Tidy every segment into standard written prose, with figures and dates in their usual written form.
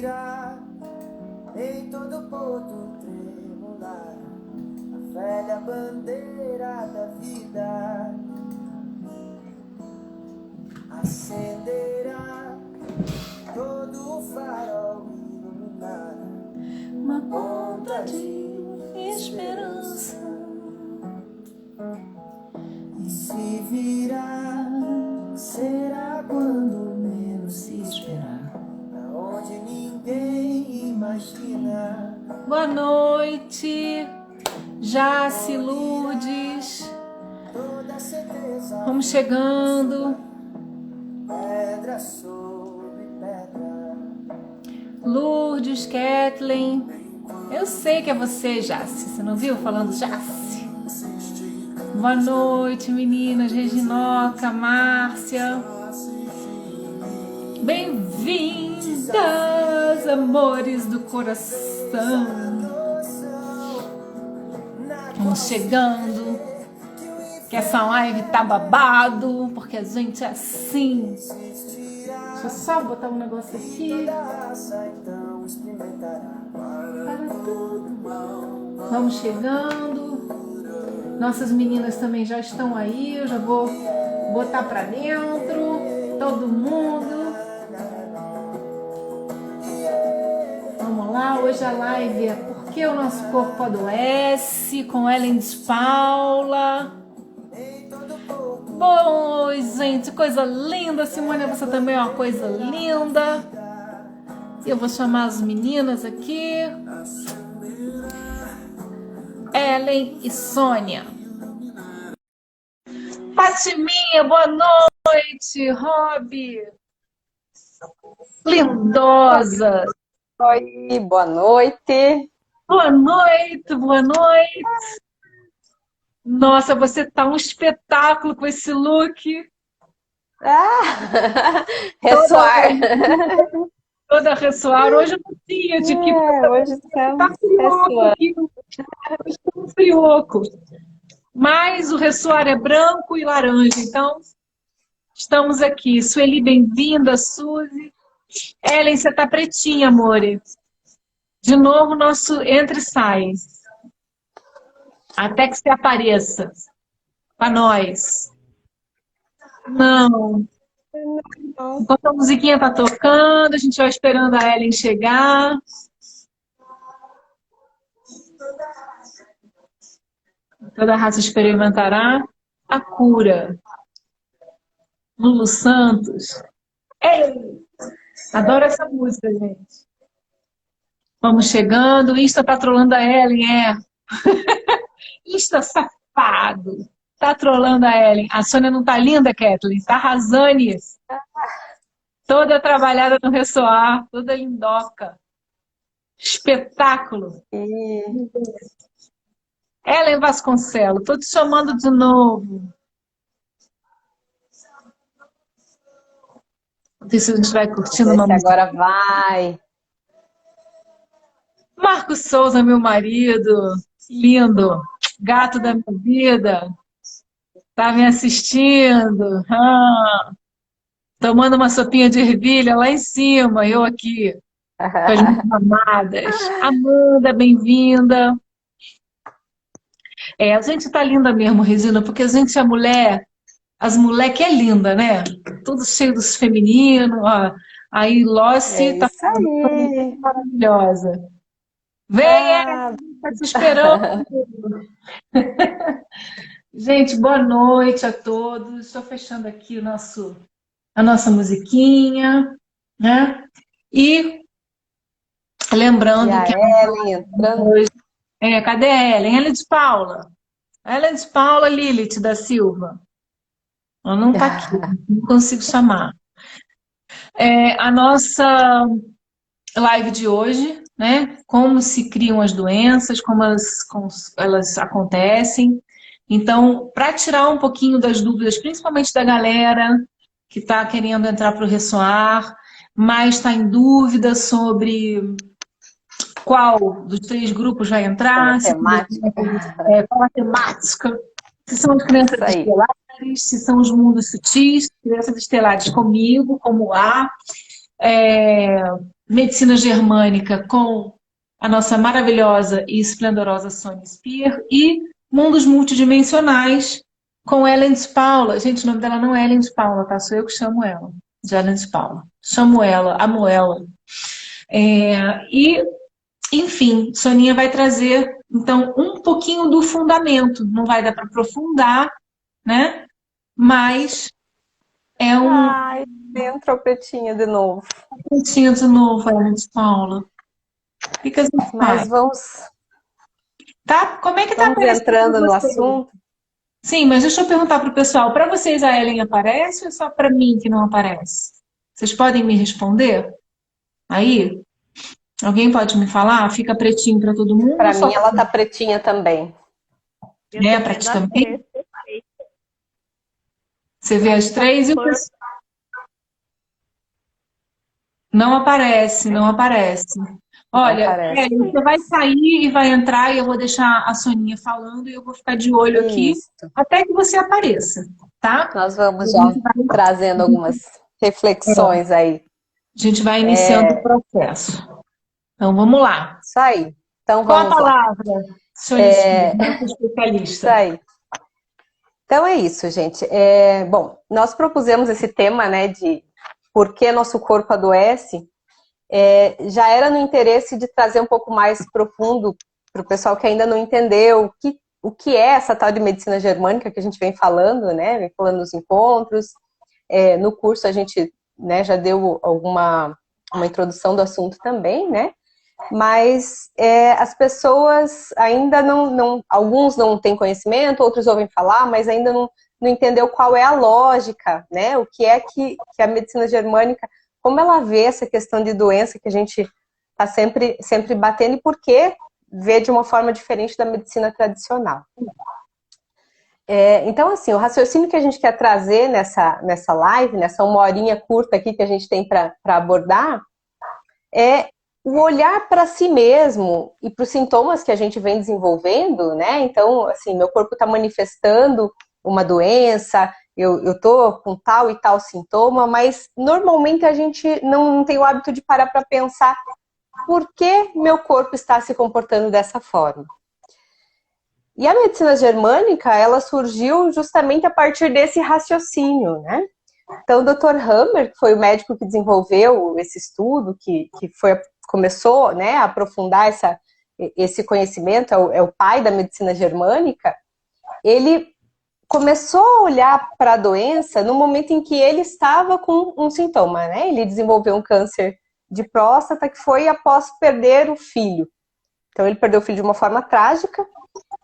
virá em todo porto tremular a velha bandeira da vida acenderá todo o farol iluminar uma ponta de esperança. E se virá, será quando menos se esperar, aonde ninguém imagina. Boa noite, Jace, Lourdes. Toda certeza Vamos chegando. pedra sobre pedra. Lourdes, Kathleen. Eu sei que é você, Jace. Você não viu falando Jace? Boa noite, meninas. Reginoca, Márcia. Bem-vindas, amores do coração. Vamos chegando. Que essa live tá babado, porque a gente é assim. Deixa eu só botar um negócio aqui. Para tudo. Vamos chegando. Nossas meninas também já estão aí. Eu já vou botar para dentro. Todo mundo. Vamos lá. Hoje a live é Por que o Nosso Corpo Adoece? Com Ellen de Paula. Bom, gente, coisa linda. Simone, você também é uma coisa linda. Eu vou chamar as meninas aqui. Ellen e Sônia. Fatiminha, boa noite. Rob. Lindosa. Oi, boa noite. Boa noite, boa noite. Nossa, você tá um espetáculo com esse look. Ah, ressoar. Toda a ressoar. Hoje eu não tinha de que... Hoje estamos ressoando. Estamos frioco. Mas o ressoar é branco e laranja. Então, estamos aqui. Sueli, bem-vinda. Suzy. Ellen, você tá pretinha, amore. De novo, nosso entra e sai. Até que você apareça. Pra nós. Não. Enquanto a musiquinha tá tocando, a gente vai esperando a Ellen chegar. Toda raça experimentará a cura. Lulu Santos. Ei! Adoro essa música, gente. Vamos chegando. Insta tá trolando a Ellen, é. Insta safado. Tá trolando a Ellen. A Sônia não tá linda, Kathleen? Tá arrasando isso. Toda trabalhada no ressoar. Toda lindoca. Espetáculo. Ellen Vasconcelos. Tô te chamando de novo. Não sei se a gente vai curtindo uma música. Agora vai. Marcos Souza, meu marido. Lindo. Gato da minha vida. Tá me assistindo. Tomando uma sopinha de ervilha lá em cima. Eu aqui. Com as minhas amadas. Amanda, bem-vinda. A gente tá linda mesmo, Regina, porque a gente é mulher. As moleque é linda, né? Tudo cheio dos femininos. Ó. Aí Lossi tá maravilhosa. Venha, tá te esperando. Gente, boa noite a todos. Estou fechando aqui a nossa musiquinha, né? E lembrando e a que Ellen entrando. Cadê a Ellen? Ellen de Paula. Ellen de Paula Lilith da Silva. Ela não está aqui, não consigo chamar. A nossa live de hoje, né? Como se criam as doenças, como elas acontecem. Então, para tirar um pouquinho das dúvidas, principalmente da galera que está querendo entrar para o ressoar, mas está em dúvida sobre qual dos 3 grupos vai entrar, qual a temática, se são as crianças estelares, se são os mundos sutis, crianças estelares comigo, como A, medicina germânica com a nossa maravilhosa e esplendorosa Sônia Spear, e mundos multidimensionais com Ellen de Paula. Gente, o nome dela não é Ellen de Paula, tá? Sou eu que chamo ela de Ellen de Paula. Chamo ela, amo ela. Enfim, Soninha vai trazer, então, um pouquinho do fundamento. Não vai dar para aprofundar, né? Mas é um Ai, tem um trompetinho de novo. pouquinho de novo, Ellen de Paula. Fica assim, Mas tá? Como é que tá vamos aparecendo entrando para no vocês? assunto. Sim, mas deixa eu perguntar para o pessoal. Para vocês a Ellen aparece ou é só para mim que não aparece? Vocês podem me responder? Aí? Alguém pode me falar? Fica pretinho para todo mundo ou Para só mim, ela tá pretinha também. é para ti também? Você vê as três e o pessoal não aparece, não aparece. Não Olha, parece. Ellen, você vai sair e vai entrar e eu vou deixar a Soninha falando e eu vou ficar de olho aqui Isso. até que você apareça, tá? Nós vamos A já gente vai, trazendo algumas reflexões aí. a gente vai iniciando o processo. Então, vamos lá. Isso aí. Então, Qual a vamos lá. palavra, Sônia Spear, nossa Isso especialista? aí. Então, é isso, gente. Bom, nós propusemos esse tema, né, de por que nosso corpo adoece. Já era no interesse de trazer um pouco mais profundo para o pessoal que ainda não entendeu o que é essa tal de medicina germânica que a gente vem falando, né? Vem falando nos encontros. No curso a gente, né, já deu uma introdução do assunto também, né? Mas as pessoas ainda alguns não têm conhecimento, outros ouvem falar, mas ainda não entendeu qual é a lógica, né? O que é que a medicina germânica, como ela vê essa questão de doença que a gente está sempre batendo e por que vê de uma forma diferente da medicina tradicional. Então, assim, o raciocínio que a gente quer trazer nessa live, nessa uma horinha curta aqui que a gente tem para abordar, é o olhar para si mesmo e para os sintomas que a gente vem desenvolvendo, né? Então, assim, meu corpo está manifestando uma doença, eu estou com tal e tal sintoma, mas normalmente a gente não tem o hábito de parar para pensar por que meu corpo está se comportando dessa forma. E a medicina germânica, ela surgiu justamente a partir desse raciocínio, né? Então, o Dr. Hammer, que foi o médico que desenvolveu esse estudo, que começou, né, a aprofundar esse conhecimento, é o pai da medicina germânica, ele começou a olhar para a doença no momento em que ele estava com um sintoma, né? Ele desenvolveu um câncer de próstata que foi após perder o filho. Então, ele perdeu o filho de uma forma trágica.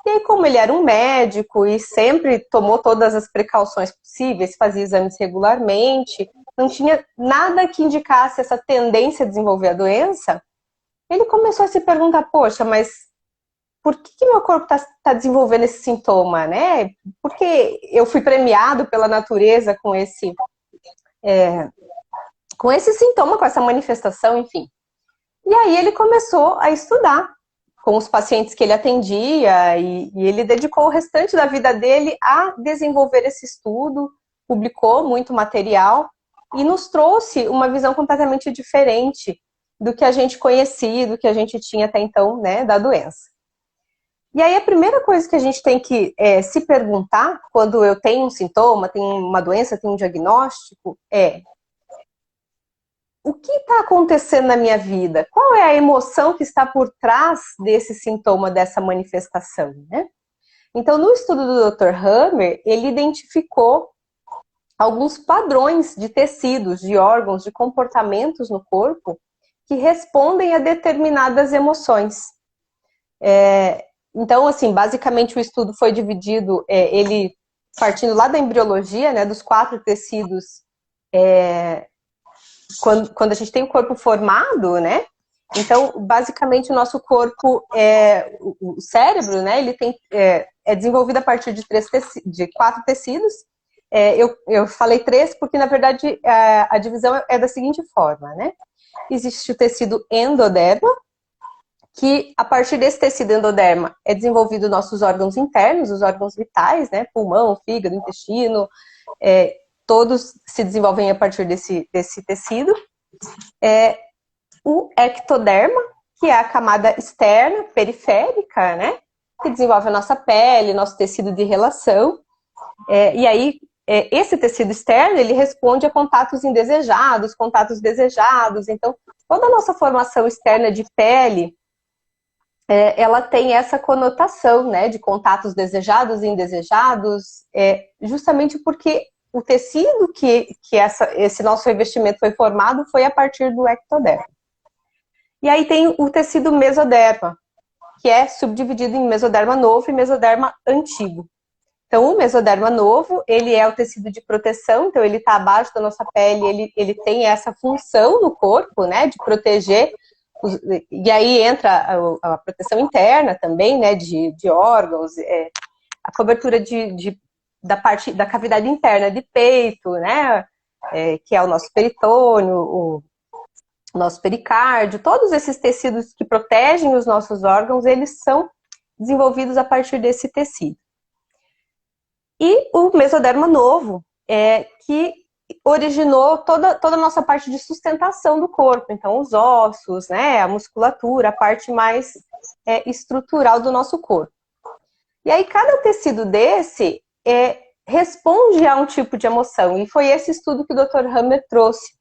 E aí, como ele era um médico e sempre tomou todas as precauções possíveis, fazia exames regularmente, não tinha nada que indicasse essa tendência a desenvolver a doença, ele começou a se perguntar, poxa, mas por que meu corpo está desenvolvendo esse sintoma, né? Porque eu fui premiado pela natureza com esse sintoma, com essa manifestação, enfim. E aí ele começou a estudar com os pacientes que ele atendia e ele dedicou o restante da vida dele a desenvolver esse estudo, publicou muito material e nos trouxe uma visão completamente diferente do que a gente conhecia, do que a gente tinha até então, né, da doença. E aí a primeira coisa que a gente tem que se perguntar quando eu tenho um sintoma, tenho uma doença, tenho um diagnóstico, o que está acontecendo na minha vida? Qual é a emoção que está por trás desse sintoma, dessa manifestação, né? Então, no estudo do Dr. Hammer, ele identificou alguns padrões de tecidos, de órgãos, de comportamentos no corpo que respondem a determinadas emoções. Então, assim, basicamente o estudo foi dividido, ele partindo lá da embriologia, né, dos 4 tecidos, quando a gente tem o corpo formado, né? Então, basicamente, o nosso corpo, o cérebro, né? Ele é desenvolvido a partir de 4 tecidos. Eu falei 3 porque, na verdade, a divisão é da seguinte forma, né? Existe o tecido endoderma, que a partir desse tecido endoderma é desenvolvido nossos órgãos internos, os órgãos vitais, né? Pulmão, fígado, intestino, todos se desenvolvem a partir desse tecido. o ectoderma, que é a camada externa, periférica, né? Que desenvolve a nossa pele, nosso tecido de relação. E aí, esse tecido externo, ele responde a contatos indesejados, contatos desejados. Então, toda a nossa formação externa de pele, ela tem essa conotação, né, de contatos desejados e indesejados, justamente porque o tecido que esse nosso revestimento foi formado foi a partir do ectoderma. E aí tem o tecido mesoderma, que é subdividido em mesoderma novo e mesoderma antigo. Então, o mesoderma novo, ele é o tecido de proteção, então ele está abaixo da nossa pele, ele tem essa função no corpo, né, de proteger, e aí entra a proteção interna também, né, de órgãos, a cobertura da cavidade interna de peito, né, que é o nosso peritônio, o nosso pericárdio, todos esses tecidos que protegem os nossos órgãos, eles são desenvolvidos a partir desse tecido. E o mesoderma novo, que originou toda a nossa parte de sustentação do corpo. Então, os ossos, né, a musculatura, a parte mais estrutural do nosso corpo. E aí, cada tecido desse responde a um tipo de emoção. E foi esse estudo que o Dr. Hammer trouxe.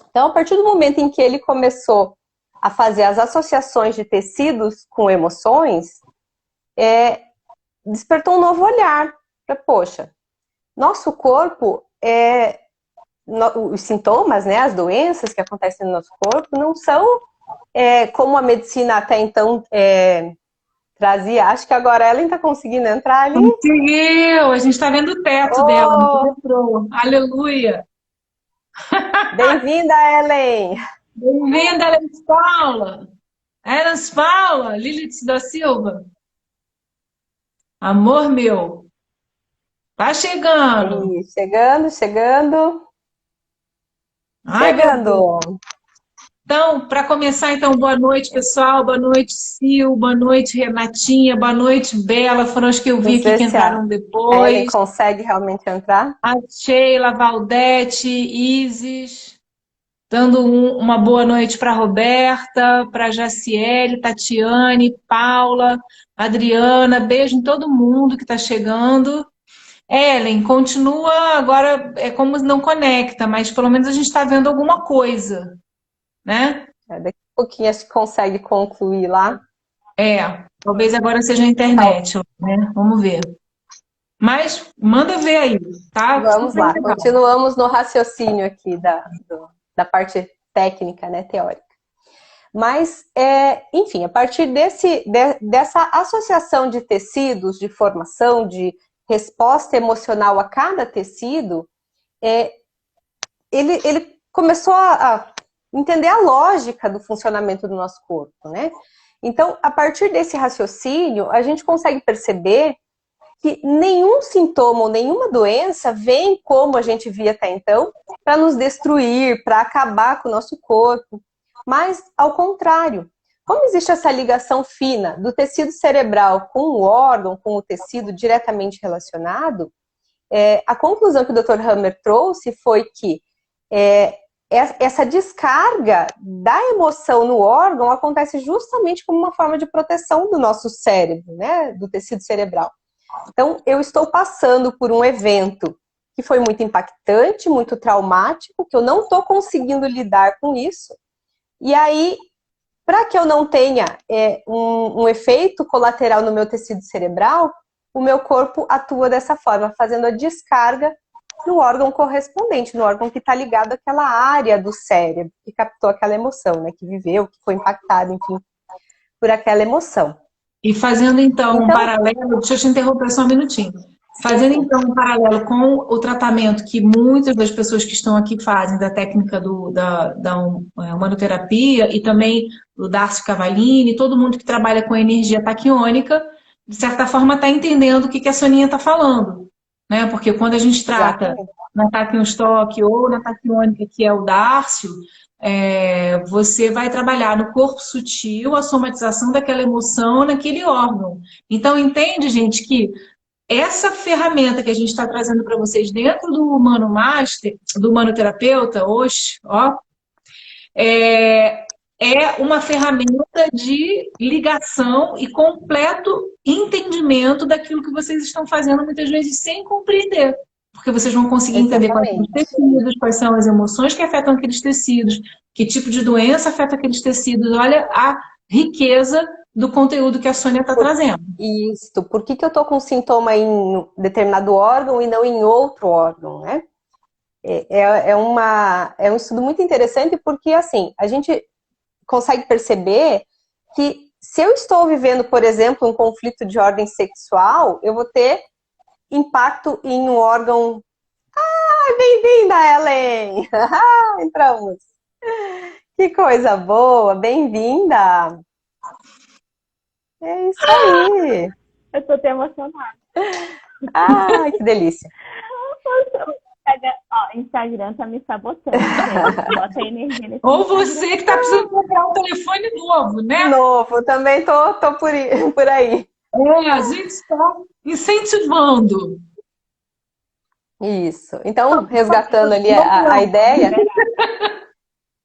Então, a partir do momento em que ele começou a fazer as associações de tecidos com emoções, despertou um novo olhar. Poxa, nosso corpo, os sintomas, né, as doenças que acontecem no nosso corpo não são como a medicina até então trazia. Acho que agora ela está conseguindo entrar ali. Conseguiu! A gente está vendo o teto dela. Aleluia! Bem-vinda, Ellen! Bem-vinda, Elis Paula! Elis Paula, Lilith da Silva. Amor meu! Tá chegando. Aí, chegando. Ai, chegando. Então, para começar, então, boa noite, pessoal. Boa noite, Sil. Boa noite, Renatinha. Boa noite, Bela. Foram as que eu vi aqui que entraram depois. Ele consegue realmente entrar? A Sheila, Valdete, Isis. Dando uma boa noite para Roberta, para Jaciele, Tatiane, Paula, Adriana. Beijo em todo mundo que está chegando. Ellen, continua agora, como não conecta, mas pelo menos a gente está vendo alguma coisa, né? Daqui a pouquinho a gente consegue concluir lá. Talvez agora seja a internet, né? Vamos ver. Mas manda ver aí, tá? Vamos lá, continuamos no raciocínio aqui da parte técnica, né, teórica. Mas, enfim, a partir dessa associação de tecidos, de formação, de resposta emocional a cada tecido, ele começou a entender a lógica do funcionamento do nosso corpo, né? Então, a partir desse raciocínio, a gente consegue perceber que nenhum sintoma ou nenhuma doença vem, como a gente via até então, para nos destruir, para acabar com o nosso corpo, mas ao contrário. Como existe essa ligação fina do tecido cerebral com o órgão, com o tecido diretamente relacionado, a conclusão que o Dr. Hammer trouxe foi que essa descarga da emoção no órgão acontece justamente como uma forma de proteção do nosso cérebro, né, do tecido cerebral. Então, eu estou passando por um evento que foi muito impactante, muito traumático, que eu não estou conseguindo lidar com isso, e aí, para que eu não tenha um efeito colateral no meu tecido cerebral, o meu corpo atua dessa forma, fazendo a descarga no órgão correspondente, no órgão que está ligado àquela área do cérebro, que captou aquela emoção, né, que viveu, que foi impactado, enfim, por aquela emoção. E fazendo então um paralelo, deixa eu te interromper só um minutinho. Fazendo então um paralelo com o tratamento que muitas das pessoas que estão aqui fazem da técnica da humanoterapia e também do Darcy Cavallini, todo mundo que trabalha com energia taquiônica, de certa forma está entendendo o que a Soninha está falando, né? Porque quando a gente trata na taquionstoque ou na taquiônica, que é o Dárcio, você vai trabalhar no corpo sutil a somatização daquela emoção naquele órgão. Então, entende, gente, que essa ferramenta que a gente está trazendo para vocês dentro do Humano Master, do Humanoterapeuta, hoje, é uma ferramenta de ligação e completo entendimento daquilo que vocês estão fazendo, muitas vezes sem compreender. Porque vocês vão conseguir entender quais são os Exatamente. tecidos, quais são as emoções que afetam aqueles tecidos, que tipo de doença afeta aqueles tecidos. Olha a riqueza do conteúdo que a Sônia está trazendo. Isso. Por que que eu estou com sintoma em determinado órgão e não em outro órgão, né? É um estudo muito interessante porque, assim, a gente consegue perceber que se eu estou vivendo, por exemplo, um conflito de ordem sexual, eu vou ter impacto em um órgão. Ah, bem-vinda, Ellen! Entramos. Que coisa boa, bem-vinda! É isso aí! Eu tô até emocionada. Ah, que delícia! Ó, Instagram tá me sabotando, gente. Bota energia nesse Ou Instagram. você que está precisando comprar um telefone novo, né? Novo, também tô por aí. A gente está incentivando. Isso. Então, resgatando ali a ideia,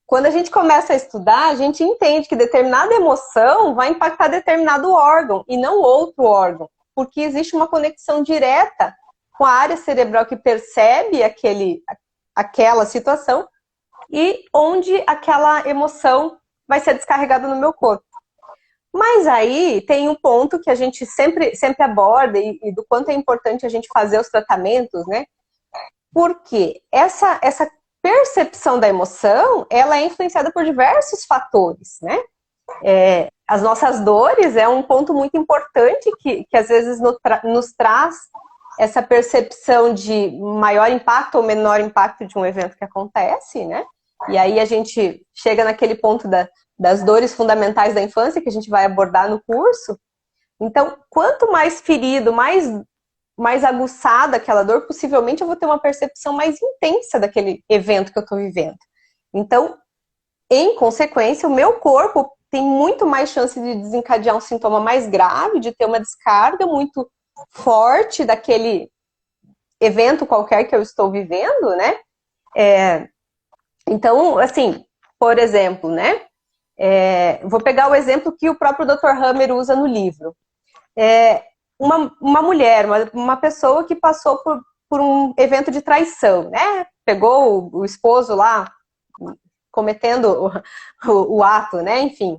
quando a gente começa a estudar, a gente entende que determinada emoção vai impactar determinado órgão e não outro órgão, porque existe uma conexão direta com a área cerebral que percebe aquela situação e onde aquela emoção vai ser descarregada no meu corpo. Mas aí tem um ponto que a gente sempre aborda e do quanto é importante a gente fazer os tratamentos, né? Porque essa percepção da emoção, ela é influenciada por diversos fatores, né? As nossas dores é um ponto muito importante que às vezes nos traz essa percepção de maior impacto ou menor impacto de um evento que acontece, né? E aí a gente chega naquele ponto das dores fundamentais da infância que a gente vai abordar no curso. Então, quanto mais ferido, mais aguçada aquela dor, possivelmente eu vou ter uma percepção mais intensa daquele evento que eu estou vivendo. Então, em consequência, o meu corpo tem muito mais chance de desencadear um sintoma mais grave, de ter uma descarga muito forte daquele evento qualquer que eu estou vivendo, né? Então, assim, por exemplo, né? Vou pegar o exemplo que o próprio Dr. Hammer usa no livro. Uma mulher, uma pessoa que passou por um evento de traição, né? Pegou o esposo lá cometendo o ato, né? Enfim.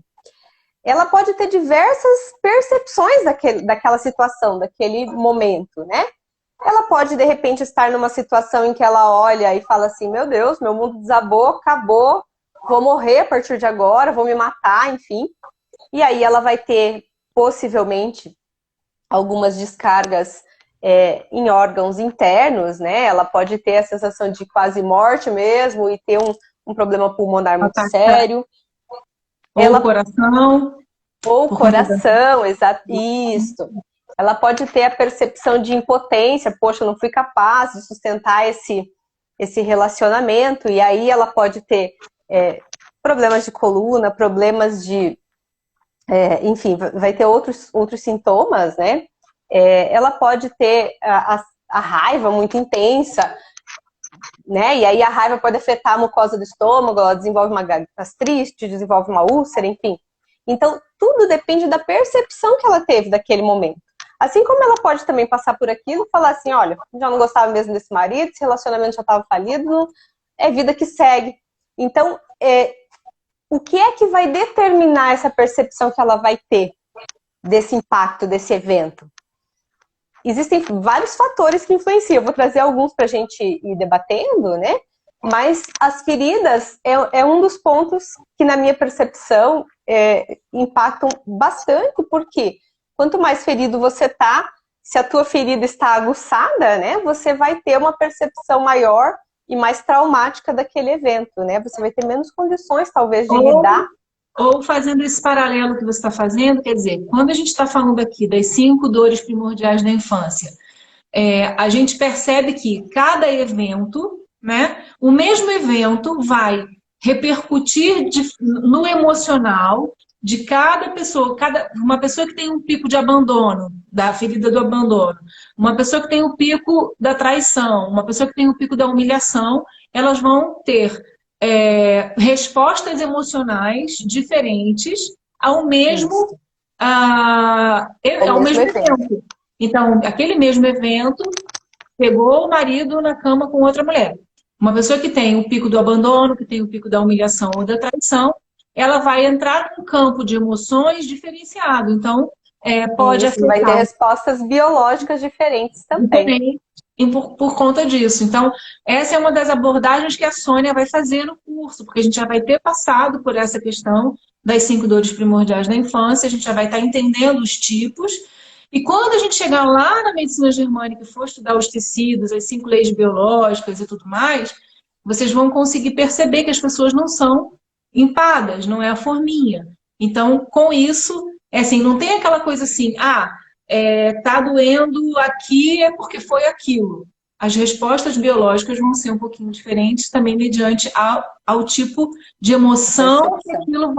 Ela pode ter diversas percepções daquela situação, daquele momento, né? Ela pode, de repente, estar numa situação em que ela olha e fala assim, meu Deus, meu mundo desabou, acabou, vou morrer a partir de agora, vou me matar, enfim. E aí ela vai ter, possivelmente, algumas descargas em órgãos internos, né? Ela pode ter a sensação de quase morte mesmo e ter um problema pulmonar muito sério. Ou coração. Ou coração, exato. Isso. Ela pode ter a percepção de impotência, poxa, eu não fui capaz de sustentar esse relacionamento, e aí ela pode ter problemas de coluna, problemas de... enfim, vai ter outros sintomas, né? Ela pode ter a raiva muito intensa, né? E aí a raiva pode afetar a mucosa do estômago, ela desenvolve uma gastrite, desenvolve uma úlcera, enfim. Então, tudo depende da percepção que ela teve daquele momento. Assim como ela pode também passar por aquilo e falar assim, olha, já não gostava mesmo desse marido, esse relacionamento já estava falido, é vida que segue. Então, o que é que vai determinar essa percepção que ela vai ter desse impacto, desse evento? Existem vários fatores que influenciam. Eu vou trazer alguns para a gente ir debatendo, né? Mas as feridas é um dos pontos que, na minha percepção, impactam bastante, porque quanto mais ferido você tá, se a tua ferida está aguçada, né? Você vai ter uma percepção maior e mais traumática daquele evento, né? Você vai ter menos condições, talvez, de lidar. Ou fazendo esse paralelo que você está fazendo, quer dizer, quando a gente está falando aqui das 5 dores primordiais da infância, a gente percebe que cada evento, né, o mesmo evento vai repercutir no emocional de cada pessoa, uma pessoa que tem um pico de abandono, da ferida do abandono, uma pessoa que tem um pico da traição, uma pessoa que tem um pico da humilhação, elas vão ter respostas emocionais diferentes ao mesmo, Isso. ao mesmo evento. evento. Então, aquele mesmo evento pegou o marido na cama com outra mulher. Uma pessoa que tem o pico do abandono, que tem o pico da humilhação ou da traição, ela vai entrar num campo de emoções diferenciado. Então, pode Isso, vai ter afetar respostas biológicas diferentes também. diferente e por conta disso. Então, essa é uma das abordagens que a Sônia vai fazer no curso, porque a gente já vai ter passado por essa questão das 5 dores primordiais da infância, a gente já vai estar entendendo os tipos, e quando a gente chegar lá na medicina germânica e for estudar os tecidos, as 5 leis biológicas e tudo mais, vocês vão conseguir perceber que as pessoas não são empadas, não é a forminha. Então, com isso, assim, não tem aquela coisa assim, tá doendo aqui é porque foi aquilo. As respostas biológicas vão ser um pouquinho diferentes também mediante ao tipo de emoção que Percepção. aquilo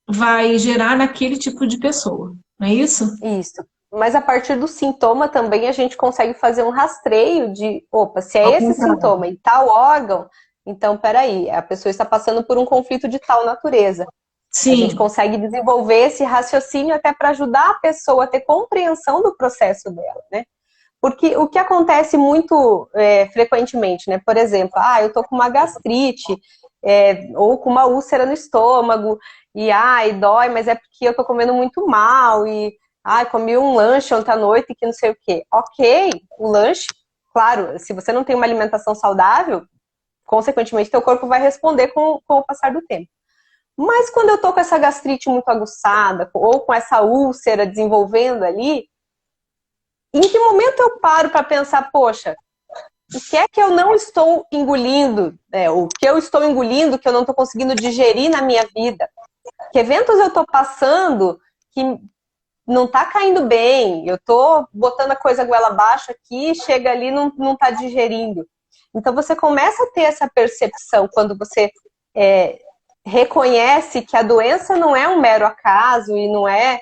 vai gerar naquele tipo de pessoa. Não é isso? Isso. Mas a partir do sintoma também a gente consegue fazer um rastreio de, opa, se é Ao esse contrário. sintoma em tal órgão, então peraí, a pessoa está passando por um conflito de tal natureza. A gente Sim, consegue desenvolver esse raciocínio até para ajudar a pessoa a ter compreensão do processo dela, né? Porque o que acontece muito frequentemente, né? Por exemplo, eu tô com uma gastrite, ou com uma úlcera no estômago, e dói, mas é porque eu tô comendo muito mal, e comi um lanche ontem à noite que não sei o quê. Ok, o lanche, claro, se você não tem uma alimentação saudável, consequentemente teu corpo vai responder com o passar do tempo. Mas quando eu tô com essa gastrite muito aguçada, ou com essa úlcera desenvolvendo ali, em que momento eu paro para pensar, poxa, o que é que eu não estou engolindo? O que eu estou engolindo que eu não estou conseguindo digerir na minha vida? Que eventos eu estou passando que não está caindo bem? Eu estou botando a coisa goela abaixo aqui, chega ali e não está digerindo. Então você começa a ter essa percepção quando você reconhece que a doença não é um mero acaso e não é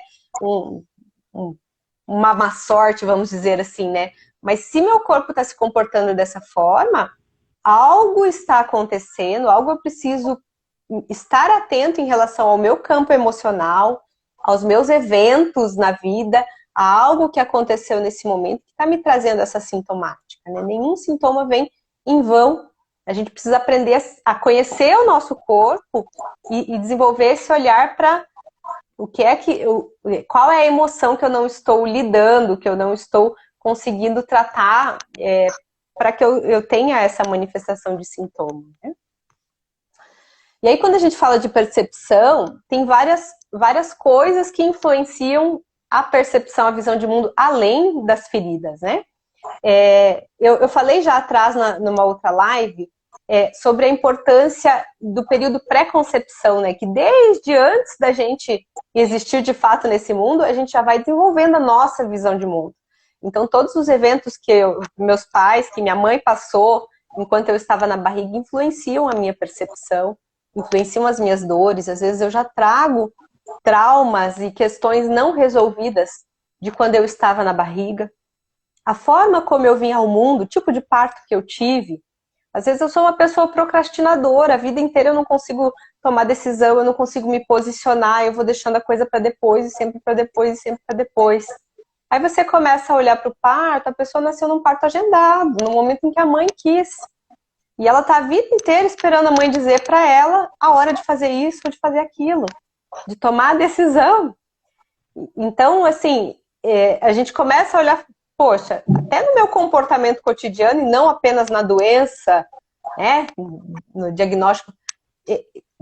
uma má sorte, vamos dizer assim, né? Mas se meu corpo está se comportando dessa forma, algo está acontecendo, algo eu preciso estar atento em relação ao meu campo emocional, aos meus eventos na vida, a algo que aconteceu nesse momento que está me trazendo essa sintomática, né? Nenhum sintoma vem em vão. A gente precisa aprender a conhecer o nosso corpo e desenvolver esse olhar para qual é a emoção que eu não estou lidando, que eu não estou conseguindo tratar para que eu tenha essa manifestação de sintoma, né? E aí, quando a gente fala de percepção, tem várias coisas que influenciam a percepção, a visão de mundo, além das feridas, né? Eu falei já atrás, numa outra live, sobre a importância do período pré-concepção, né? Que desde antes da gente existir de fato nesse mundo, a gente já vai desenvolvendo a nossa visão de mundo. Então, todos os eventos que meus pais, que minha mãe passou enquanto eu estava na barriga, influenciam a minha percepção, influenciam as minhas dores. Às vezes eu já trago traumas e questões não resolvidas de quando eu estava na barriga. A forma como eu vim ao mundo, o tipo de parto que eu tive. Às vezes eu sou uma pessoa procrastinadora, a vida inteira eu não consigo tomar decisão, eu não consigo me posicionar, eu vou deixando a coisa para depois, e sempre para depois, e sempre para depois. Aí você começa a olhar para o parto, a pessoa nasceu num parto agendado, no momento em que a mãe quis. E ela tá a vida inteira esperando a mãe dizer para ela a hora de fazer isso ou de fazer aquilo, de tomar a decisão. Então, assim, a gente começa a olhar, poxa, até no meu comportamento cotidiano, e não apenas na doença, né, no diagnóstico,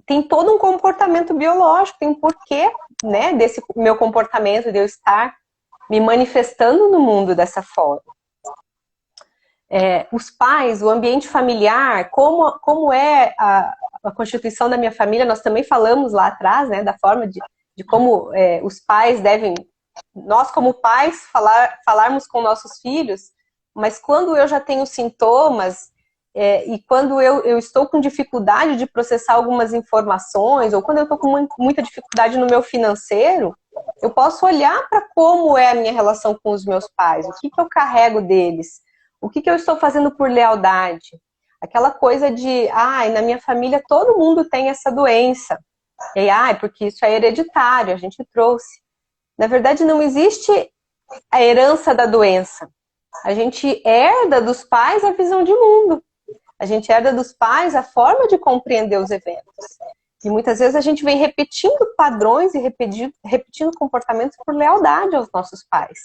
tem todo um comportamento biológico, tem um porquê, né, desse meu comportamento, de eu estar me manifestando no mundo dessa forma. Os pais, o ambiente familiar, como é a constituição da minha família, nós também falamos lá atrás, né, da forma de como os pais devem, nós como pais, falarmos com nossos filhos, mas quando eu já tenho sintomas, e quando eu estou com dificuldade de processar algumas informações, ou quando eu estou com muita dificuldade no meu financeiro, eu posso olhar para como é a minha relação com os meus pais, o que eu carrego deles, o que eu estou fazendo por lealdade. Aquela coisa de, na minha família todo mundo tem essa doença. E aí, porque isso é hereditário, a gente trouxe. Na verdade, não existe a herança da doença. A gente herda dos pais a visão de mundo. A gente herda dos pais a forma de compreender os eventos. E muitas vezes a gente vem repetindo padrões e repetindo comportamentos por lealdade aos nossos pais.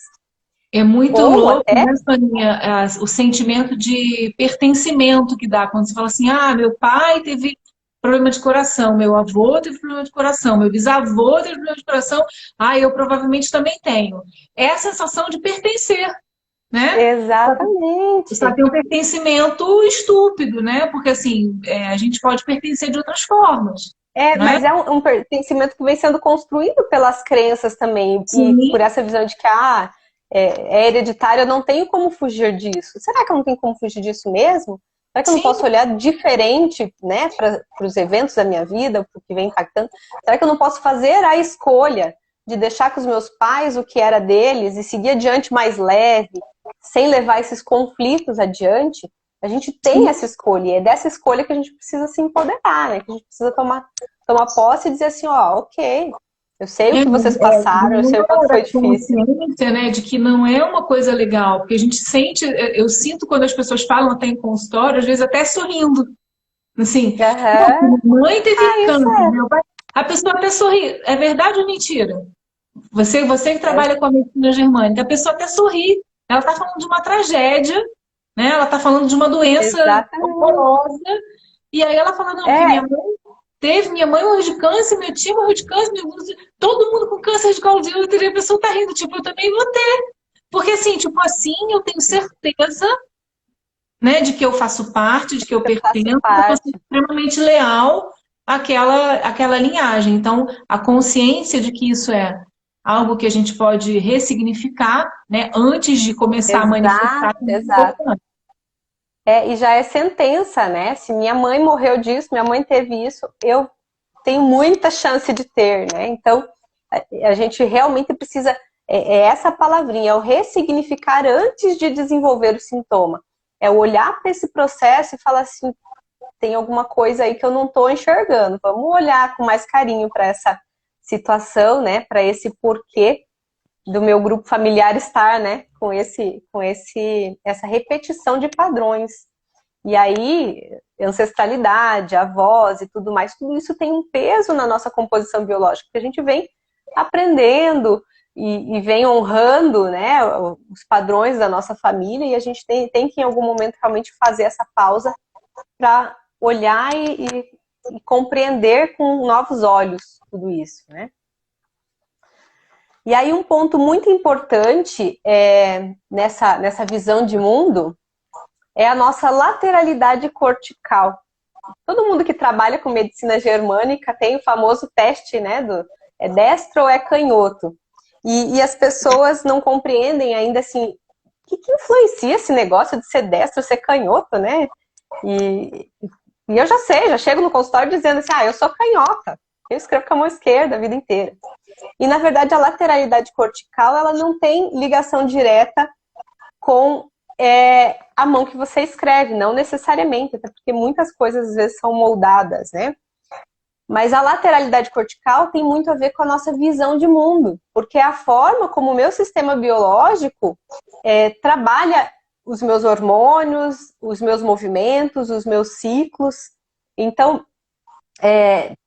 É muito Ou louco, até... né, Soninha, o sentimento de pertencimento que dá quando você fala assim, meu pai teve problema de coração, meu avô teve problema de coração, meu bisavô teve problema de coração, eu provavelmente também tenho. É a sensação de pertencer, né? Exatamente. Só tem um pertencimento estúpido, né? Porque assim, a gente pode pertencer de outras formas. Mas é um pertencimento que vem sendo construído pelas crenças também. Sim. E por essa visão de que, é hereditário, eu não tenho como fugir disso. Será que eu não tenho como fugir disso mesmo? Será que eu não posso olhar diferente, né, para os eventos da minha vida, para o que vem impactando? Será que eu não posso fazer a escolha de deixar com os meus pais o que era deles e seguir adiante mais leve, sem levar esses conflitos adiante? A gente tem essa escolha, e é dessa escolha que a gente precisa se empoderar, né? Que a gente precisa tomar posse e dizer assim, ok, eu sei o que vocês passaram, eu sei o quanto foi difícil. Consciência, né, de que não é uma coisa legal, porque a gente sente, eu sinto quando as pessoas falam até em consultório, às vezes até sorrindo, assim, mãe teve câncer, meu pai, a pessoa até sorri, é verdade ou mentira? Você que trabalha com a medicina germânica, a pessoa até sorri, ela está falando de uma tragédia, né, ela está falando de uma doença horrorosa, e aí ela fala, não, porque minha mãe morreu de câncer, meu tio morreu de câncer, todo mundo com câncer de colo de útero, e a pessoa tá rindo, tipo, eu também vou ter. Porque assim, eu tenho certeza, né, de que eu faço parte, de que eu pertenço, que eu sou extremamente leal àquela linhagem. Então, a consciência de que isso é algo que a gente pode ressignificar, né, antes de começar a manifestar. Exato. E já é sentença, né? Se minha mãe morreu disso, minha mãe teve isso, eu tenho muita chance de ter, né? Então, a gente realmente precisa, essa palavrinha, é o ressignificar antes de desenvolver o sintoma. É olhar para esse processo e falar assim, tem alguma coisa aí que eu não estou enxergando. Vamos olhar com mais carinho para essa situação, né? Para esse porquê do meu grupo familiar estar, né, com essa repetição de padrões. E aí, ancestralidade, avós e tudo mais, tudo isso tem um peso na nossa composição biológica, que a gente vem aprendendo e vem honrando, né, os padrões da nossa família, e a gente tem que, em algum momento, realmente fazer essa pausa para olhar e compreender com novos olhos tudo isso, né? E aí um ponto muito importante nessa visão de mundo é a nossa lateralidade cortical. Todo mundo que trabalha com medicina germânica tem o famoso teste, né, é destro ou é canhoto. E as pessoas não compreendem ainda assim, o que influencia esse negócio de ser destro ou ser canhoto, né? E eu já chego no consultório dizendo assim, eu sou canhota, eu escrevo com a mão esquerda a vida inteira. E, na verdade, a lateralidade cortical, ela não tem ligação direta com a mão que você escreve, não necessariamente, até porque muitas coisas, às vezes, são moldadas, né? Mas a lateralidade cortical tem muito a ver com a nossa visão de mundo, porque é a forma como o meu sistema biológico trabalha os meus hormônios, os meus movimentos, os meus ciclos. Então,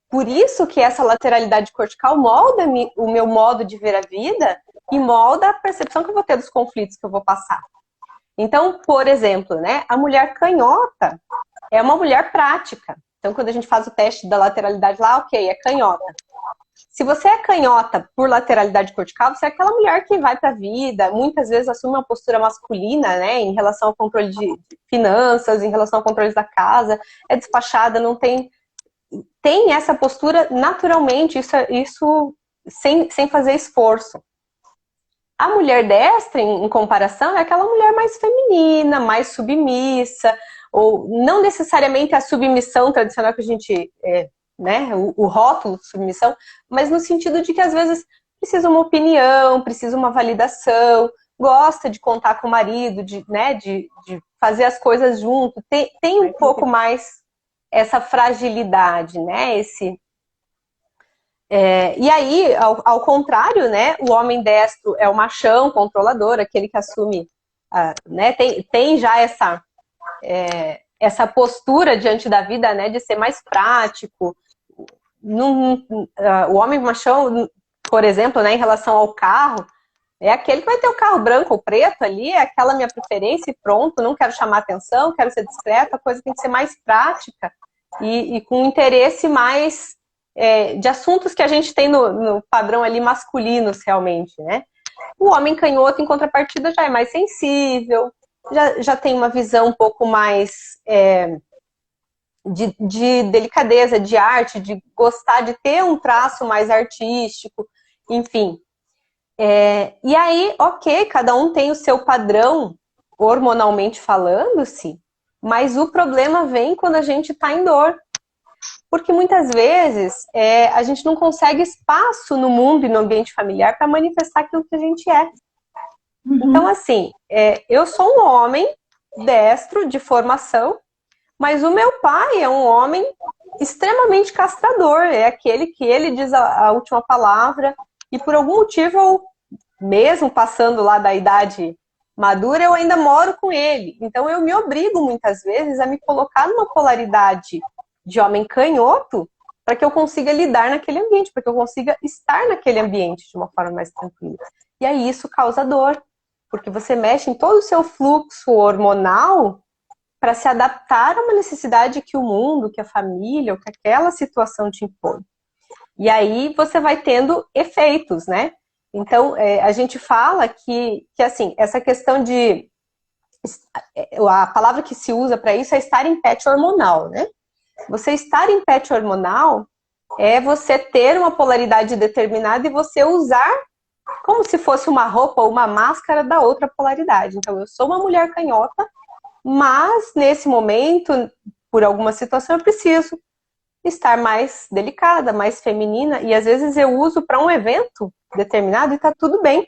por isso que essa lateralidade cortical molda o meu modo de ver a vida e molda a percepção que eu vou ter dos conflitos que eu vou passar. Então, por exemplo, né, a mulher canhota é uma mulher prática. Então, quando a gente faz o teste da lateralidade lá, ok, é canhota. Se você é canhota por lateralidade cortical, você é aquela mulher que vai para a vida, muitas vezes assume uma postura masculina, né, em relação ao controle de finanças, em relação ao controle da casa, é despachada, não tem essa postura naturalmente, isso sem fazer esforço. A mulher destra, em comparação, é aquela mulher mais feminina, mais submissa, ou não necessariamente a submissão tradicional que a gente, né, o rótulo de submissão, mas no sentido de que às vezes precisa uma opinião, precisa uma validação, gosta de contar com o marido, de fazer as coisas junto, tem um pouco mais essa fragilidade, né? E aí, ao contrário, né? O homem destro é o machão, controlador, aquele que assume, né? Tem já essa postura diante da vida, né? De ser mais prático. O homem machão, por exemplo, né? Em relação ao carro, é aquele que vai ter o carro branco ou preto ali, é aquela minha preferência e pronto, não quero chamar atenção, quero ser discreta, a coisa tem que ser mais prática e com interesse mais de assuntos que a gente tem no padrão ali masculinos realmente, né? O homem canhoto, em contrapartida, já é mais sensível, já tem uma visão um pouco mais de delicadeza, de arte, de gostar de ter um traço mais artístico, enfim. E aí, ok, cada um tem o seu padrão, hormonalmente falando-se, mas o problema vem quando a gente está em dor. Porque muitas vezes a gente não consegue espaço no mundo e no ambiente familiar para manifestar aquilo que a gente é. Então, assim, eu sou um homem destro de formação, mas o meu pai é um homem extremamente castrador, é aquele que ele diz a última palavra, e por algum motivo, mesmo passando lá da idade madura, eu ainda moro com ele. Então eu me obrigo muitas vezes a me colocar numa polaridade de homem canhoto para que eu consiga lidar naquele ambiente, para que eu consiga estar naquele ambiente de uma forma mais tranquila. E aí isso causa dor, porque você mexe em todo o seu fluxo hormonal para se adaptar a uma necessidade que o mundo, que a família, ou que aquela situação te impõe. E aí você vai tendo efeitos, né? Então, a gente fala que assim, essa questão de... A palavra que se usa para isso é estar em patch hormonal, né? Você estar em patch hormonal é você ter uma polaridade determinada e você usar como se fosse uma roupa ou uma máscara da outra polaridade. Então, eu sou uma mulher canhota, mas nesse momento, por alguma situação, eu preciso estar mais delicada, mais feminina, e às vezes eu uso para um evento determinado e tá tudo bem,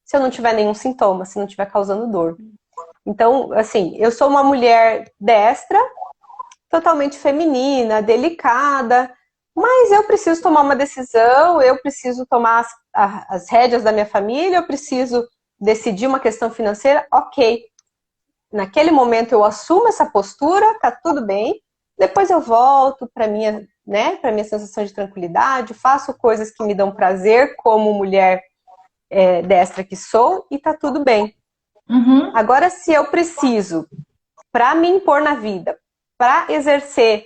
se eu não tiver nenhum sintoma, se não estiver causando dor. Então, assim, eu sou uma mulher destra, totalmente feminina, delicada, mas eu preciso tomar uma decisão, eu preciso tomar as rédeas da minha família, eu preciso decidir uma questão financeira, ok. Naquele momento eu assumo essa postura, tá tudo bem, depois eu volto para minha, né, para minha sensação de tranquilidade, faço coisas que me dão prazer como mulher destra que sou e tá tudo bem. Agora, se eu preciso, para me impor na vida, para exercer,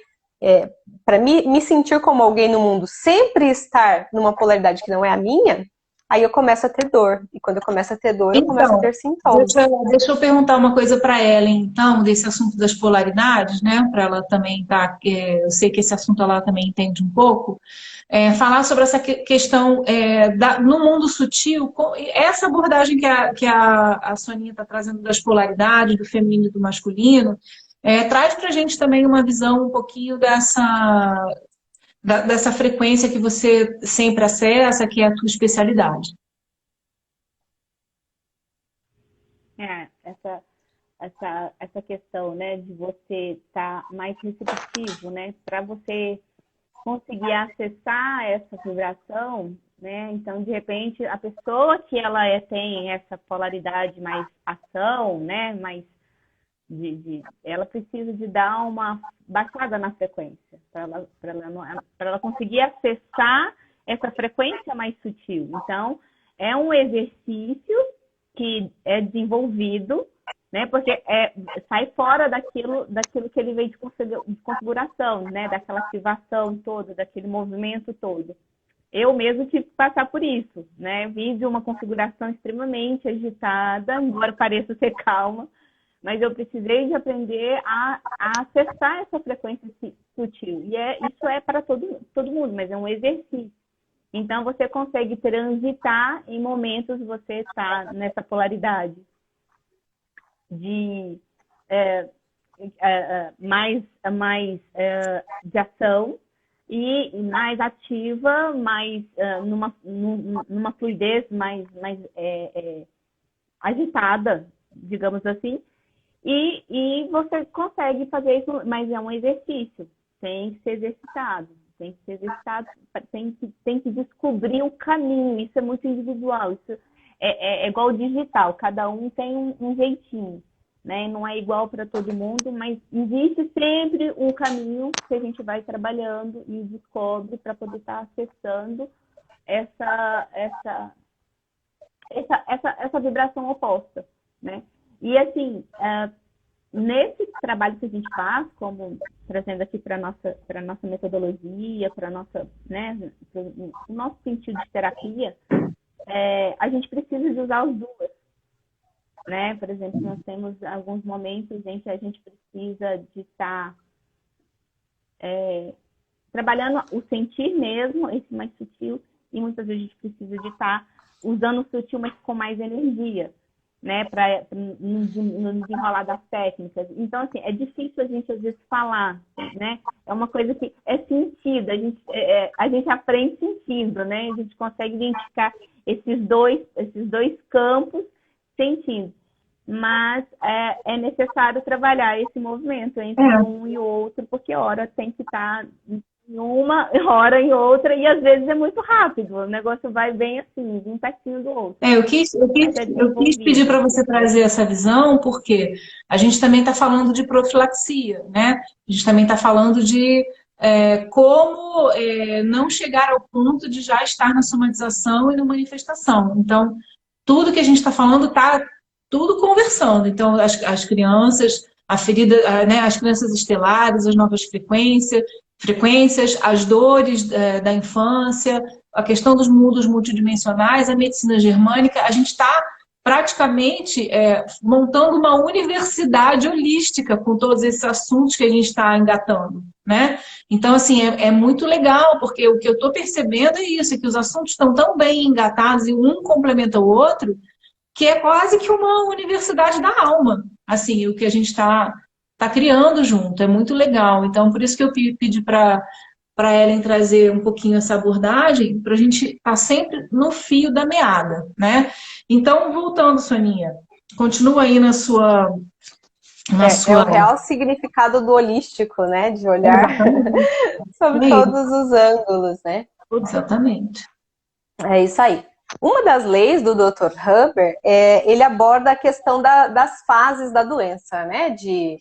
para me sentir como alguém no mundo, sempre estar numa polaridade que não é a minha, aí eu começo a ter dor. E quando eu começo a ter dor, eu começo a ter sintomas. Deixa eu perguntar uma coisa para ela, então, desse assunto das polaridades, né? Para ela também tá, eu sei que esse assunto ela também entende um pouco. Falar sobre essa questão no mundo sutil, essa abordagem que a Soninha está trazendo das polaridades, do feminino e do masculino, traz para a gente também uma visão um pouquinho dessa frequência que você sempre acessa, que é a tua especialidade. Essa questão, né, de você estar mais receptivo, né, para você conseguir acessar essa vibração, né, então, de repente, a pessoa que ela tem essa polaridade mais ação, né, mais ela precisa de dar uma baixada na frequência, para ela conseguir acessar essa frequência mais sutil. Então, é um exercício que é desenvolvido, né? Porque sai fora daquilo que ele veio de configuração, né? Daquela ativação toda, daquele movimento todo. Eu mesmo tive que passar por isso, né? Vim de uma configuração extremamente agitada, embora pareça ser calma, mas eu precisei de aprender a acessar essa frequência sutil. E isso é para todo mundo, mas é um exercício. Então, você consegue transitar em momentos você está nessa polaridade de mais de ação e mais ativa, mais numa fluidez mais agitada, digamos assim, e você consegue fazer isso, mas é um exercício, tem que ser exercitado, tem que descobrir o caminho, isso é muito individual, isso é igual o digital, cada um tem um jeitinho, né? Não é igual para todo mundo, mas existe sempre um caminho que a gente vai trabalhando e descobre para poder estar acessando essa vibração oposta, né? E assim, nesse trabalho que a gente faz, como trazendo aqui para nossa metodologia, para nossa, né, o nosso sentido de terapia, a gente precisa de usar as duas, né? Por exemplo, nós temos alguns momentos em que a gente precisa de estar trabalhando o sentir mesmo, esse mais sutil, e muitas vezes a gente precisa de estar usando o sutil, mas com mais energia, né, para no desenrolar das técnicas. Então, assim, é difícil a gente, às vezes, falar, né? É uma coisa que é sentido, a gente aprende sentindo, né? A gente consegue identificar esses dois campos sentindo. Mas é necessário trabalhar esse movimento entre um e outro, porque hora tem que estar em uma, hora em outra, e às vezes é muito rápido, o negócio vai bem assim, um pertinho do outro. Eu quis pedir para você trazer essa visão, porque a gente também está falando de profilaxia, né? A gente também está falando de como não chegar ao ponto de já estar na somatização e na manifestação. Então, tudo que a gente está falando está tudo conversando. Então, as crianças, a ferida, né, as crianças estelares, as novas frequências, as dores da infância, a questão dos mundos multidimensionais, a medicina germânica, a gente está praticamente montando uma universidade holística com todos esses assuntos que a gente está engatando, né? Então, assim, é muito legal, porque o que eu estou percebendo é isso, é que os assuntos estão tão bem engatados e um complementa o outro, que é quase que uma universidade da alma, assim, o que a gente está criando junto, é muito legal. Então, por isso que eu pedi para Ellen trazer um pouquinho essa abordagem, para a gente estar sempre no fio da meada, né? Então, voltando, Soninha, continua aí na sua... É o real significado do holístico, né? De olhar sobre todos os ângulos, né? Exatamente. É isso aí. Uma das leis do Dr. Huber, ele aborda a questão das fases da doença, né? E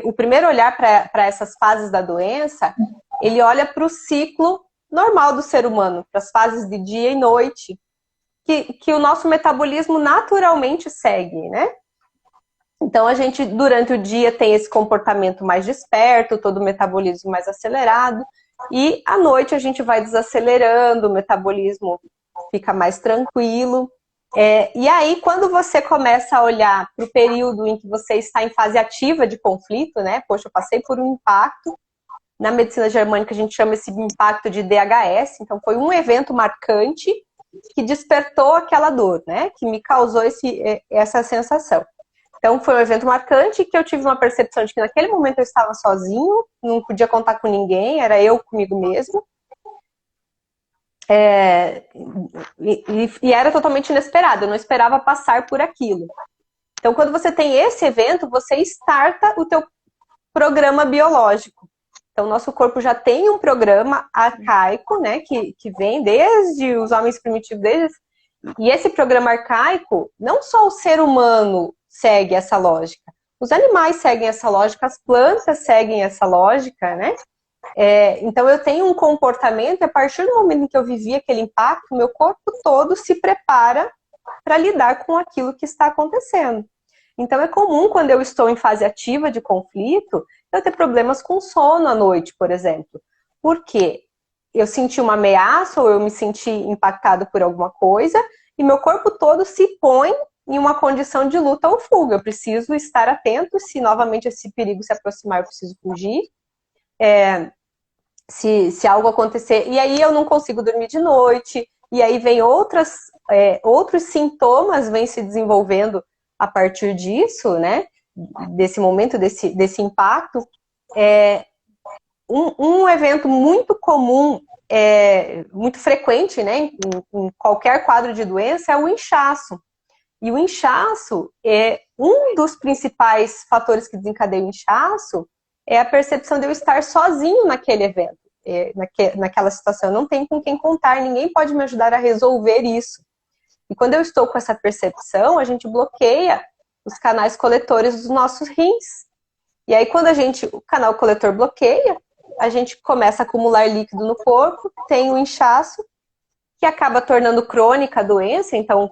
o primeiro olhar para essas fases da doença, ele olha para o ciclo normal do ser humano, para as fases de dia e noite, que o nosso metabolismo naturalmente segue, né? Então, a gente, durante o dia, tem esse comportamento mais desperto, todo o metabolismo mais acelerado, e à noite a gente vai desacelerando, o metabolismo fica mais tranquilo. E aí, quando você começa a olhar para o período em que você está em fase ativa de conflito, né? Poxa, eu passei por um impacto. Na medicina germânica, a gente chama esse impacto de DHS. Então, foi um evento marcante que despertou aquela dor, né? Que me causou essa sensação. Então, foi um evento marcante que eu tive uma percepção de que naquele momento eu estava sozinho, não podia contar com ninguém, era eu comigo mesmo. E era totalmente inesperado, eu não esperava passar por aquilo. Então, quando você tem esse evento, você starta o teu programa biológico. Então, o nosso corpo já tem um programa arcaico, né, que vem desde os homens primitivos, e esse programa arcaico, não só o ser humano segue essa lógica, os animais seguem essa lógica, as plantas seguem essa lógica, né? Então eu tenho um comportamento, e a partir do momento em que eu vivi aquele impacto, meu corpo todo se prepara para lidar com aquilo que está acontecendo. Então é comum, quando eu estou em fase ativa de conflito, eu ter problemas com sono à noite, por exemplo. Porque eu senti uma ameaça ou eu me senti impactado por alguma coisa e meu corpo todo se põe em uma condição de luta ou fuga. Eu preciso estar atento, se novamente esse perigo se aproximar, eu preciso fugir. Se algo acontecer, e aí eu não consigo dormir de noite, e aí vem outros sintomas vêm se desenvolvendo a partir disso, né? Desse momento, desse impacto. Um evento muito comum muito frequente, né, em qualquer quadro de doença, é o inchaço. E o inchaço é um dos principais fatores que desencadeia o inchaço, é a percepção de eu estar sozinho naquele evento, naquela situação. Eu não tenho com quem contar, ninguém pode me ajudar a resolver isso. E quando eu estou com essa percepção, a gente bloqueia os canais coletores dos nossos rins. E aí, quando o canal coletor bloqueia, a gente começa a acumular líquido no corpo, tem o inchaço, que acaba tornando crônica a doença. Então,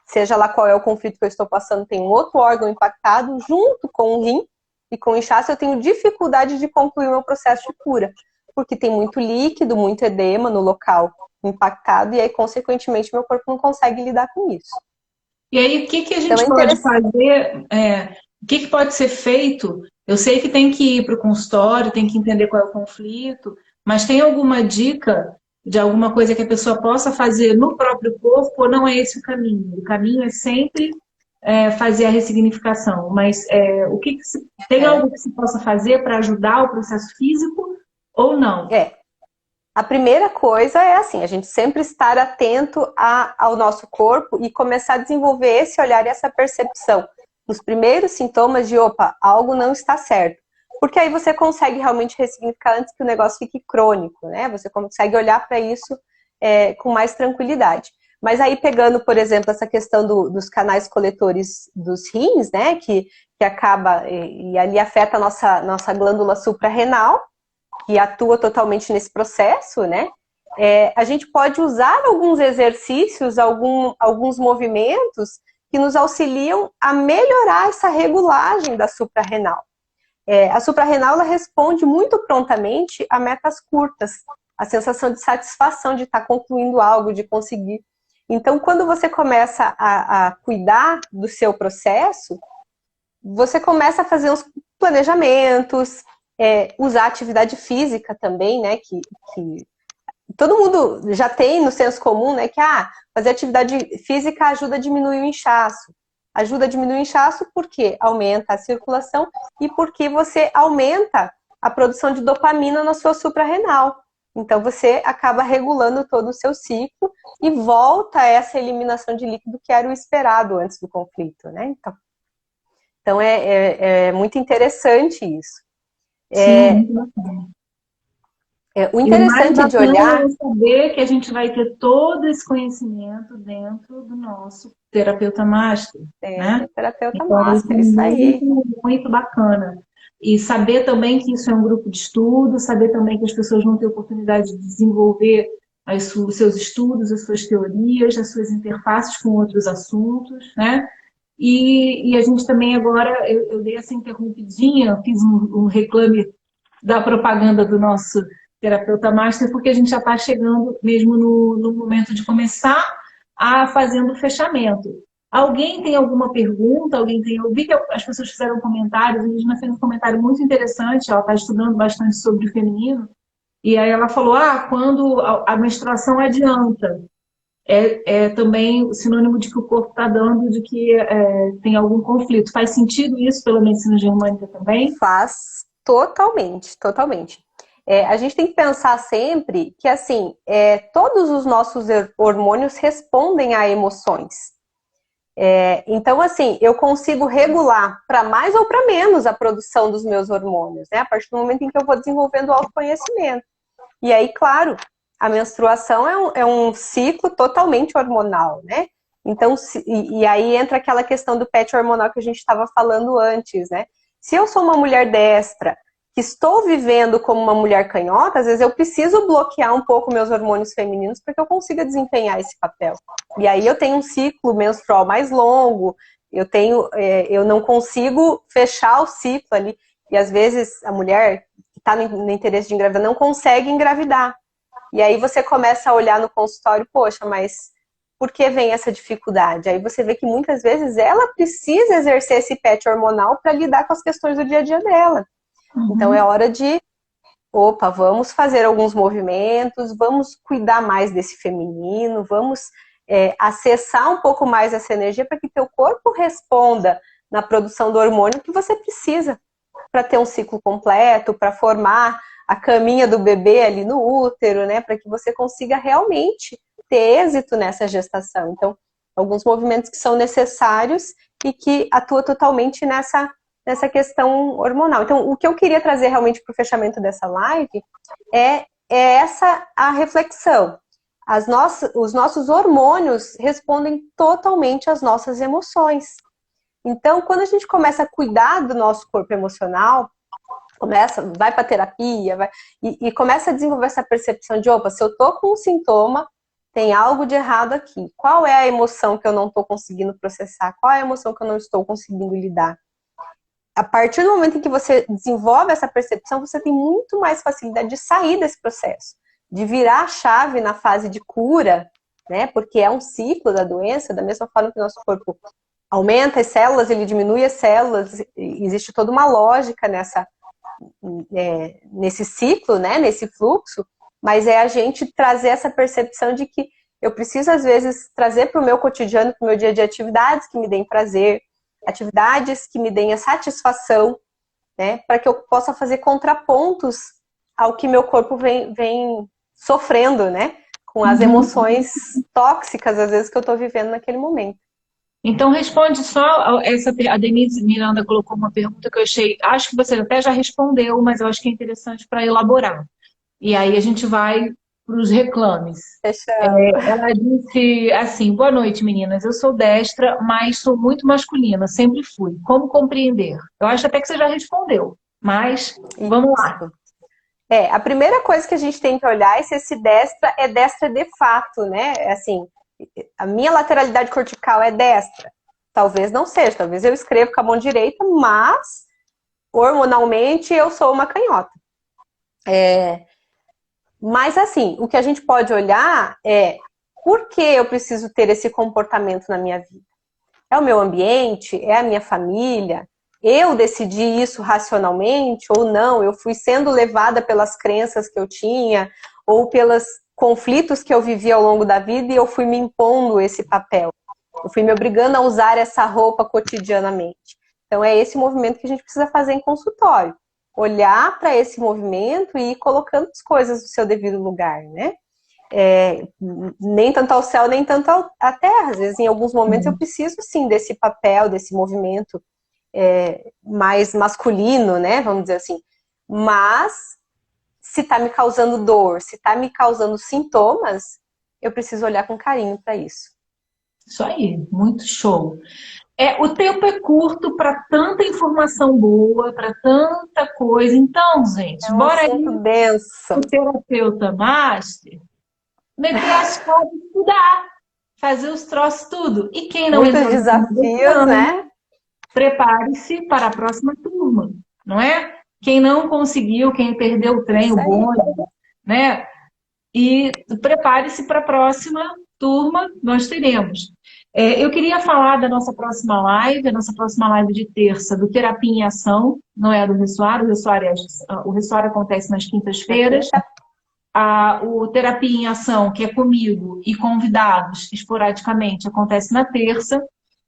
seja lá qual é o conflito que eu estou passando, tem um outro órgão impactado junto com o rim, e com o inchaço eu tenho dificuldade de concluir o meu processo de cura, porque tem muito líquido, muito edema no local impactado, e aí, consequentemente, meu corpo não consegue lidar com isso. E aí, o que que a gente Então, pode fazer? O que que pode ser feito? Eu sei que tem que ir para o consultório, tem que entender qual é o conflito, mas tem alguma dica de alguma coisa que a pessoa possa fazer no próprio corpo, ou não é esse o caminho? O caminho é sempre fazer a ressignificação, mas tem algo que se possa fazer para ajudar o processo físico ou não? A primeira coisa é assim, a gente sempre estar atento ao nosso corpo e começar a desenvolver esse olhar e essa percepção nos primeiros sintomas de, opa, algo não está certo. Porque aí você consegue realmente ressignificar antes que o negócio fique crônico, né? Você consegue olhar para isso com mais tranquilidade. Mas aí pegando, por exemplo, essa questão dos canais coletores dos rins, né? Que acaba, e ali afeta a nossa glândula suprarrenal, que atua totalmente nesse processo, né? A gente pode usar alguns exercícios, alguns movimentos que nos auxiliam a melhorar essa regulagem da suprarrenal. A suprarrenal, ela responde muito prontamente a metas curtas, a sensação de satisfação de estar concluindo algo, de conseguir. Então, quando você começa a cuidar do seu processo, você começa a fazer uns planejamentos, usar atividade física também, né, que todo mundo já tem no senso comum, né, que fazer atividade física ajuda a diminuir o inchaço. Ajuda a diminuir o inchaço porque aumenta a circulação e porque você aumenta a produção de dopamina na sua suprarrenal. Então, você acaba regulando todo o seu ciclo e volta a essa eliminação de líquido que era o esperado antes do conflito, né? Então é muito interessante isso. Sim, muito bacana. O interessante de olhar é saber que a gente vai ter todo esse conhecimento dentro do nosso terapeuta master, né? Terapeuta Então, master, isso aí. Muito bacana. E saber também que isso é um grupo de estudo, saber também que as pessoas vão ter oportunidade de desenvolver os seus estudos, as suas teorias, as suas interfaces com outros assuntos, né? E a gente também agora, eu dei essa interrompidinha, fiz um reclame da propaganda do nosso terapeuta master, porque a gente já está chegando mesmo no momento de começar a fazendo o fechamento. Alguém tem alguma pergunta? Eu vi que as pessoas fizeram comentários, a Regina fez um comentário muito interessante, ela está estudando bastante sobre o feminino, e aí ela falou, quando a menstruação adianta, é também sinônimo de que o corpo está dando, de que tem algum conflito. Faz sentido isso pela medicina germânica também? Faz totalmente, totalmente. A gente tem que pensar sempre que, assim, todos os nossos hormônios respondem a emoções. Então, assim, eu consigo regular para mais ou para menos a produção dos meus hormônios, né? A partir do momento em que eu vou desenvolvendo o autoconhecimento. E aí, claro, a menstruação é um ciclo totalmente hormonal, né? Então, e aí entra aquela questão do patch hormonal que a gente estava falando antes, né? Se eu sou uma mulher destra, que estou vivendo como uma mulher canhota, às vezes eu preciso bloquear um pouco meus hormônios femininos para que eu consiga desempenhar esse papel. E aí eu tenho um ciclo menstrual mais longo, eu não consigo fechar o ciclo ali. E às vezes a mulher que está no interesse de engravidar não consegue engravidar. E aí você começa a olhar no consultório, poxa, mas por que vem essa dificuldade? Aí você vê que muitas vezes ela precisa exercer esse patch hormonal para lidar com as questões do dia a dia dela. Então é hora de, vamos fazer alguns movimentos, vamos cuidar mais desse feminino, vamos acessar um pouco mais essa energia para que teu corpo responda na produção do hormônio que você precisa para ter um ciclo completo, para formar a caminha do bebê ali no útero, né? Para que você consiga realmente ter êxito nessa gestação. Então, alguns movimentos que são necessários e que atuam totalmente nessa questão hormonal. Então, o que eu queria trazer realmente para o fechamento dessa live é essa a reflexão. Os nossos hormônios respondem totalmente às nossas emoções. Então, quando a gente começa a cuidar do nosso corpo emocional, vai para terapia, e começa a desenvolver essa percepção de, opa, se eu tô com um sintoma, tem algo de errado aqui. Qual é a emoção que eu não estou conseguindo processar? Qual é a emoção que eu não estou conseguindo lidar? A partir do momento em que você desenvolve essa percepção, você tem muito mais facilidade de sair desse processo, de virar a chave na fase de cura, né? Porque é um ciclo da doença, da mesma forma que o nosso corpo aumenta as células, ele diminui as células, existe toda uma lógica nesse ciclo, né? Nesse fluxo, mas é a gente trazer essa percepção de que eu preciso, às vezes, trazer para o meu cotidiano, para o meu dia a dia, atividades que me deem prazer, atividades que me deem a satisfação, né, para que eu possa fazer contrapontos ao que meu corpo vem sofrendo, né, com as emoções tóxicas, às vezes, que eu estou vivendo naquele momento. Então, responde só a Denise Miranda colocou uma pergunta que eu acho que você até já respondeu, mas eu acho que é interessante para elaborar. E aí a gente vai para os reclames. Ela disse assim, boa noite, meninas. Eu sou destra, mas sou muito masculina, sempre fui. Como compreender? Eu acho até que você já respondeu, mas vamos lá. A primeira coisa que a gente tem que olhar é se esse destra é destra de fato, né? Assim, a minha lateralidade cortical é destra. Talvez não seja, talvez eu escrevo com a mão direita, mas hormonalmente eu sou uma canhota. Mas assim, o que a gente pode olhar é por que eu preciso ter esse comportamento na minha vida? É o meu ambiente? É a minha família? Eu decidi isso racionalmente ou não? Eu fui sendo levada pelas crenças que eu tinha ou pelos conflitos que eu vivi ao longo da vida e eu fui me impondo esse papel. Eu fui me obrigando a usar essa roupa cotidianamente. Então é esse movimento que a gente precisa fazer em consultório. Olhar para esse movimento e ir colocando as coisas no seu devido lugar, né? Nem tanto ao céu, nem tanto à terra. Às vezes, em alguns momentos, eu preciso, sim, desse papel, desse movimento mais masculino, né? Vamos dizer assim. Mas, se está me causando dor, se está me causando sintomas, eu preciso olhar com carinho para isso. Isso aí, muito show. O tempo é curto para tanta informação boa, para tanta coisa. Então, gente, bora aí denso. o terapeuta master meter as caras e estudar, fazer os troços tudo. E quem não muitos desafios, né? Prepare-se para a próxima turma, não é? Quem não conseguiu, quem perdeu o trem, o bonde, né? E prepare-se para a próxima turma, nós teremos. Eu queria falar da nossa próxima live, a nossa próxima live de terça, do Terapia em Ação, não é a do Ressoar, o Ressoar acontece nas quintas-feiras. O Terapia em Ação, que é comigo e convidados, esporadicamente, acontece na terça.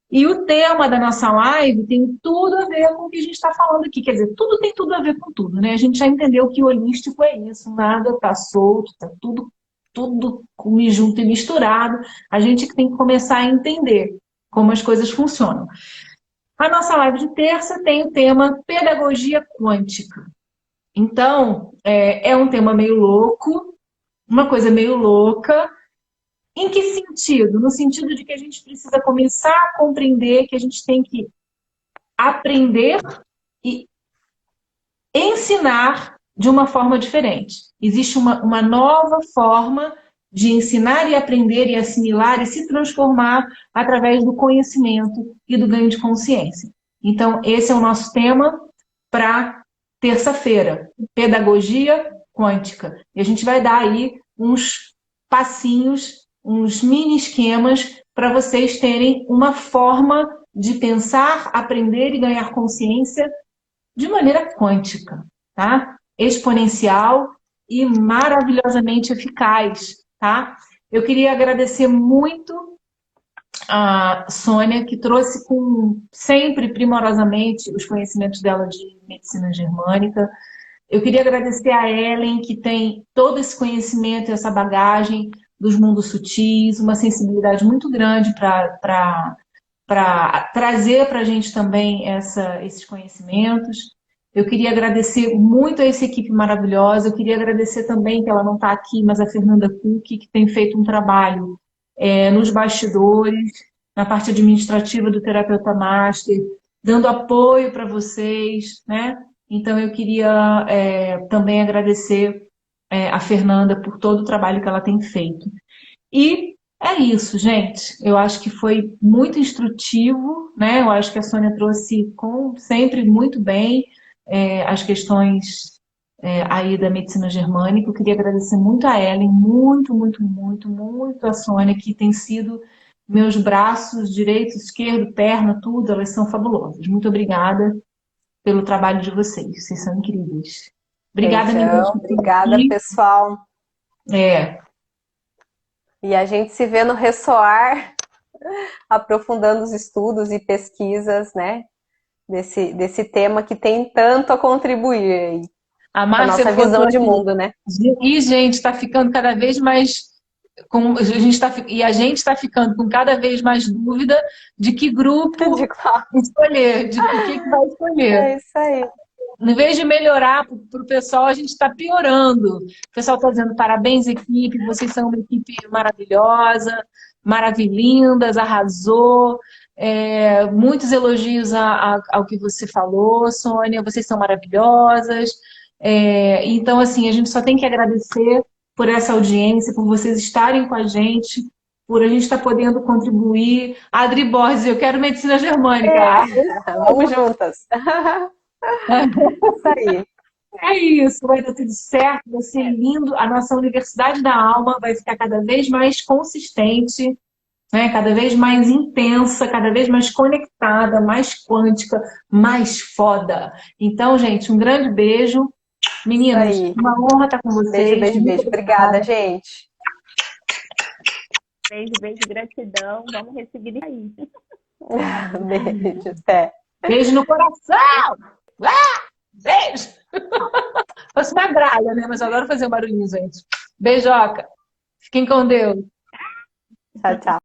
E o tema da nossa live tem tudo a ver com o que a gente está falando aqui. Quer dizer, tudo tem tudo a ver com tudo, né? A gente já entendeu que holístico é isso, nada está solto, está tudo junto e misturado. A gente que tem que começar a entender como as coisas funcionam. A nossa live de terça tem o tema Pedagogia Quântica. Então, é um tema meio louco, uma coisa meio louca. Em que sentido? No sentido de que a gente precisa começar a compreender que a gente tem que aprender e ensinar de uma forma diferente. Existe uma nova forma de ensinar e aprender e assimilar e se transformar através do conhecimento e do ganho de consciência. Então, esse é o nosso tema para terça-feira, Pedagogia Quântica. E a gente vai dar aí uns passinhos, uns mini esquemas para vocês terem uma forma de pensar, aprender e ganhar consciência de maneira quântica, tá? Exponencial e maravilhosamente eficaz, tá? Eu queria agradecer muito a Sônia, que trouxe sempre primorosamente os conhecimentos dela de medicina germânica. Eu queria agradecer a Ellen, que tem todo esse conhecimento e essa bagagem dos mundos sutis, uma sensibilidade muito grande para trazer para a gente também esses conhecimentos. Eu queria agradecer muito a essa equipe maravilhosa. Eu queria agradecer também, que ela não está aqui, mas a Fernanda Cook, que tem feito um trabalho nos bastidores, na parte administrativa do Terapeuta Master, dando apoio para vocês, né? Então, eu queria também agradecer a Fernanda por todo o trabalho que ela tem feito. E é isso, gente. Eu acho que foi muito instrutivo, né? Eu acho que a Sônia trouxe sempre muito bem as questões aí da medicina germânica. Eu queria agradecer muito a Ellen, muito, muito, muito, muito a Sônia, que tem sido meus braços, direito, esquerdo, perna, tudo, elas são fabulosas. Muito obrigada pelo trabalho de vocês. Vocês são incríveis. Obrigada, meninas. Beijão, obrigada, pessoal. E a gente se vê no Ressoar, aprofundando os estudos e pesquisas, né? Desse tema que tem tanto a contribuir a para a nossa visão de mundo, né? E, gente, está ficando cada vez mais... a gente está ficando com cada vez mais dúvida de que grupo escolher, de o que vai escolher. É isso aí. Em vez de melhorar para o pessoal, a gente está piorando. O pessoal está dizendo parabéns, equipe, vocês são uma equipe maravilhosa, maravilhindas, arrasou. Muitos elogios ao que você falou, Sônia, vocês são maravilhosas. Então, assim, a gente só tem que agradecer por essa audiência, por vocês estarem com a gente, por a gente estar podendo contribuir. Adri Borges, eu quero medicina germânica. Vamos juntas. Isso aí. É isso, vai dar tudo certo, vai ser lindo. A nossa Universidade da Alma vai ficar cada vez mais consistente, né? Cada vez mais intensa, cada vez mais conectada, mais quântica, mais foda. Então, gente, um grande beijo. Meninas, uma honra estar com vocês. Beijo. Obrigada, gente. Beijo, gratidão. Vamos receber aí. Beijo, até. Beijo no coração! Beijo! Fosse uma gralha, né? Mas eu adoro fazer um barulhinho, gente. Beijoca. Fiquem com Deus. Tchau, tchau.